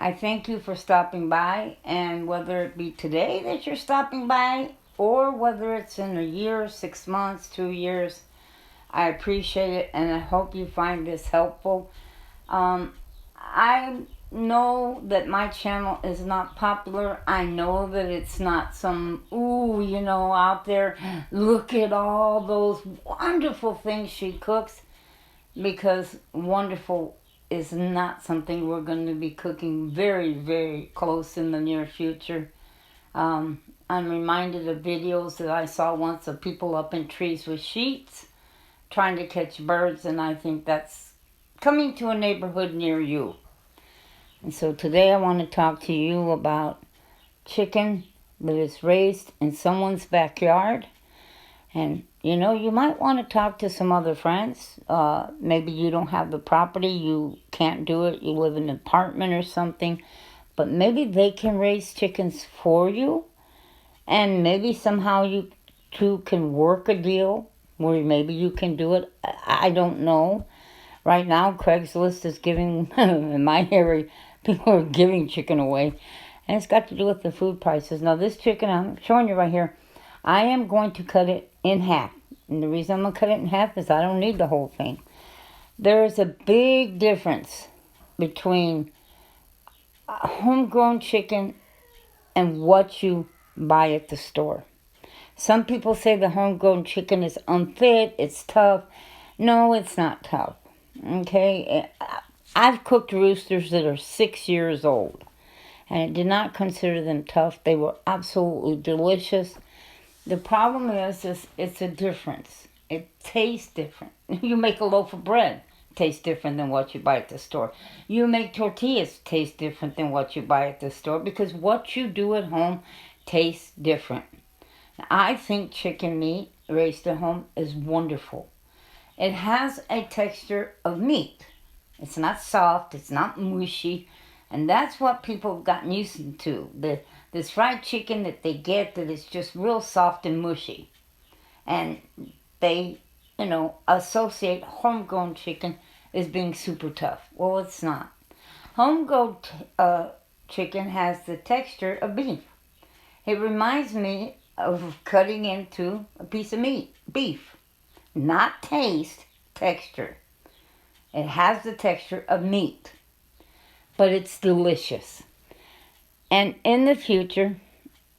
I thank you for stopping by, and whether it be today that you're stopping by or whether it's in a year, 6 months, 2 years, I appreciate it and I hope you find this helpful. I know that my channel is not popular. I know that it's not some, ooh, out there, look at all those wonderful things she cooks, because wonderful is not something we're going to be cooking very, very close in the near future. I'm reminded of videos that I saw once of people up in trees with sheets trying to catch birds, and I think that's coming to a neighborhood near you. And so today I want to talk to you about chicken that is raised in someone's backyard. And you might want to talk to some other friends. Maybe you don't have the property, you can't do it, you live in an apartment or something. But maybe they can raise chickens for you. And maybe somehow you two can work a deal where maybe you can do it. I don't know. Right now, Craigslist is giving, in my area, people are giving chicken away. And it's got to do with the food prices. Now, this chicken, I'm showing you right here, I am going to cut it in half. And the reason I'm going to cut it in half is I don't need the whole thing. There is a big difference between homegrown chicken and what you buy at the store. Some people say the homegrown chicken is unfit, it's tough. No, it's not tough. Okay? I've cooked roosters that are 6 years old, and I did not consider them tough. They were absolutely delicious. The problem is it's a difference. It tastes different. You make a loaf of bread, it tastes different than what you buy at the store. You make tortillas, taste different than what you buy at the store, because what you do at home tastes different. I think chicken meat raised at home is wonderful. It has a texture of meat. It's not soft, it's not mushy, and that's what people have gotten used to. This fried chicken that they get that is just real soft and mushy. And they, associate homegrown chicken as being super tough. Well, it's not. Homegrown chicken has the texture of beef. It reminds me of cutting into a piece of meat, beef. Not taste, texture. It has the texture of meat, but it's delicious. And in the future,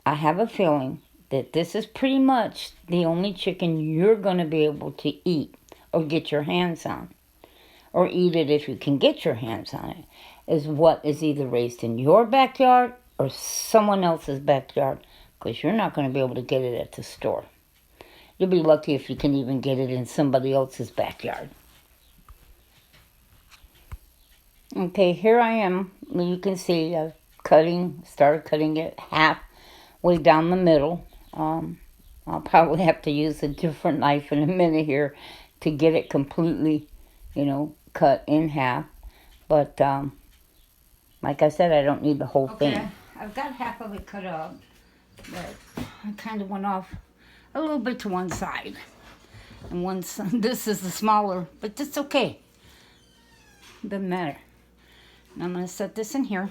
I have a feeling that this is pretty much the only chicken you're going to be able to eat or get your hands on, or eat it if you can get your hands on it, is what is either raised in your backyard or someone else's backyard, because you're not going to be able to get it at the store. You'll be lucky if you can even get it in somebody else's backyard. Okay, here I am. You can see I've started cutting it halfway down the middle. I'll probably have to use a different knife in a minute here to get it completely, cut in half. But like I said, I don't need the whole thing. I've got half of it cut up, but I kind of went off a little bit to one side. And this is the smaller, but that's okay. Doesn't matter. Now I'm going to set this in here.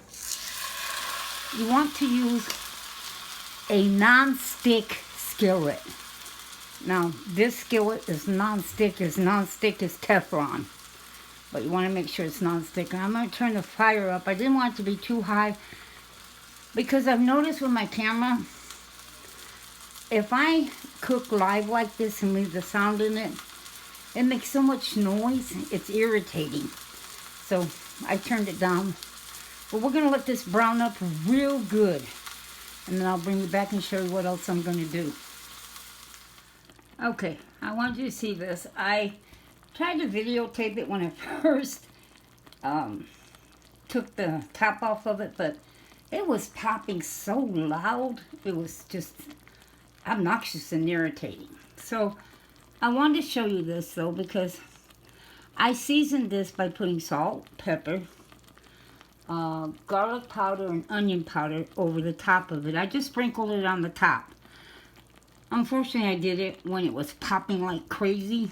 You want to use a non-stick skillet. Now, this skillet is non-stick as Teflon. But you want to make sure it's non-stick. And I'm going to turn the fire up. I didn't want it to be too high, because I've noticed with my camera, if I cook live like this and leave the sound in it, it makes so much noise, it's irritating. So I turned it down. But we're going to let this brown up real good. And then I'll bring you back and show you what else I'm going to do. Okay, I want you to see this. I tried to videotape it when I first took the top off of it, but it was popping so loud. It was just obnoxious and irritating. So I wanted to show you this though, because I seasoned this by putting salt, pepper, garlic powder, and onion powder over the top of it. I just sprinkled it on the top. Unfortunately, I did it when it was popping like crazy,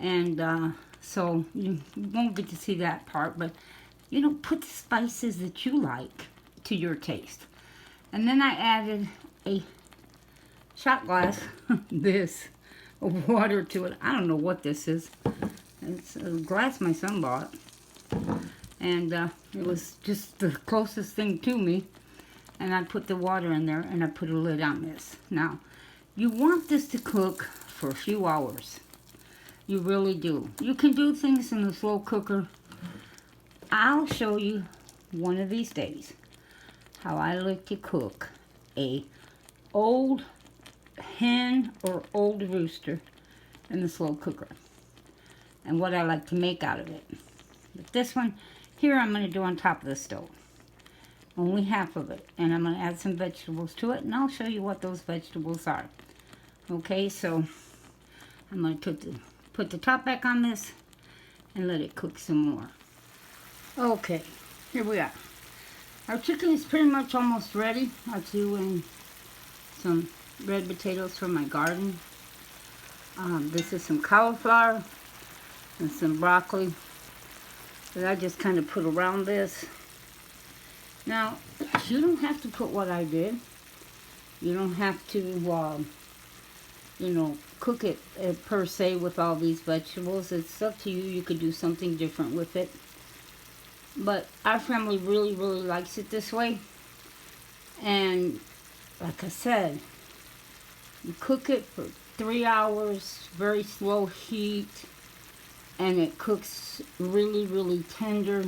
and so you won't get to see that part, but You know, put the spices that you like to your taste. And then I added a shot glass, this, of water to it. I don't know what this is. It's a glass my son bought. And it was just the closest thing to me. And I put the water in there and I put a lid on this. Now, you want this to cook for a few hours. You really do. You can do things in the slow cooker. I'll show you one of these days how I like to cook a old hen or old rooster in the slow cooker and what I like to make out of it. But this one here I'm going to do on top of the stove. Only half of it. And I'm going to add some vegetables to it, and I'll show you what those vegetables are. Okay, so I'm going to put the top back on this and let it cook some more. Okay, here we are. Our chicken is pretty much almost ready. I threw in some red potatoes from my garden. This is some cauliflower and some broccoli that I just kind of put around this. Now, you don't have to put what I did. You don't have to, you know, cook it per se with all these vegetables. It's up to you. You could do something different with it. But our family really, really likes it this way. And like I said, you cook it for 3 hours, very slow heat, and it cooks really, really tender.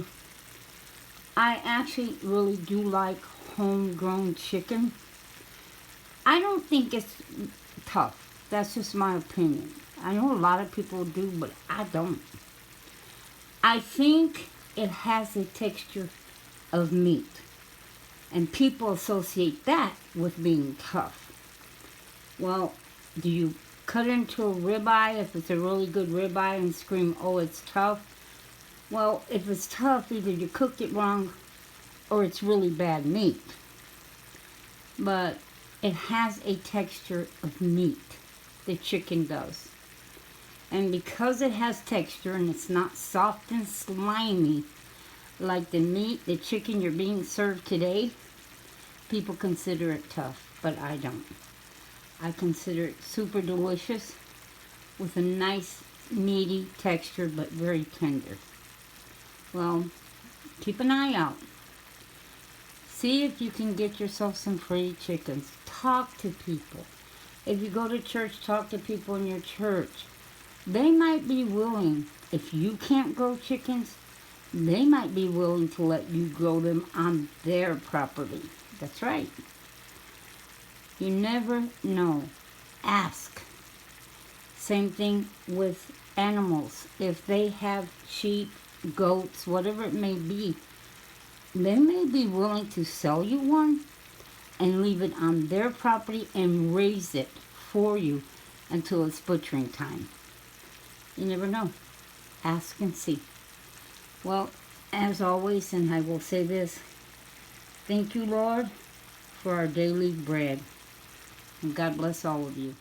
I actually really do like homegrown chicken. I don't think it's tough. That's just my opinion. I know a lot of people do, but I don't. I think it has a texture of meat. And people associate that with being tough. Well, do you cut into a ribeye if it's a really good ribeye and scream, oh, it's tough? Well, if it's tough, either you cooked it wrong or it's really bad meat. But it has a texture of meat. The chicken does. And because it has texture and it's not soft and slimy like the meat, the chicken you're being served today, people consider it tough, but I don't. I consider it super delicious with a nice meaty texture but very tender. Well, keep an eye out. See if you can get yourself some free chickens. Talk to people. If you go to church, talk to people in your church. They might be willing, if you can't grow chickens, they might be willing to let you grow them on their property. That's right. You never know. Ask. Same thing with animals. If they have sheep, goats, whatever it may be, they may be willing to sell you one and leave it on their property and raise it for you until it's butchering time. You never know. Ask and see. Well, as always, and I will say this, thank you, Lord, for our daily bread. And God bless all of you.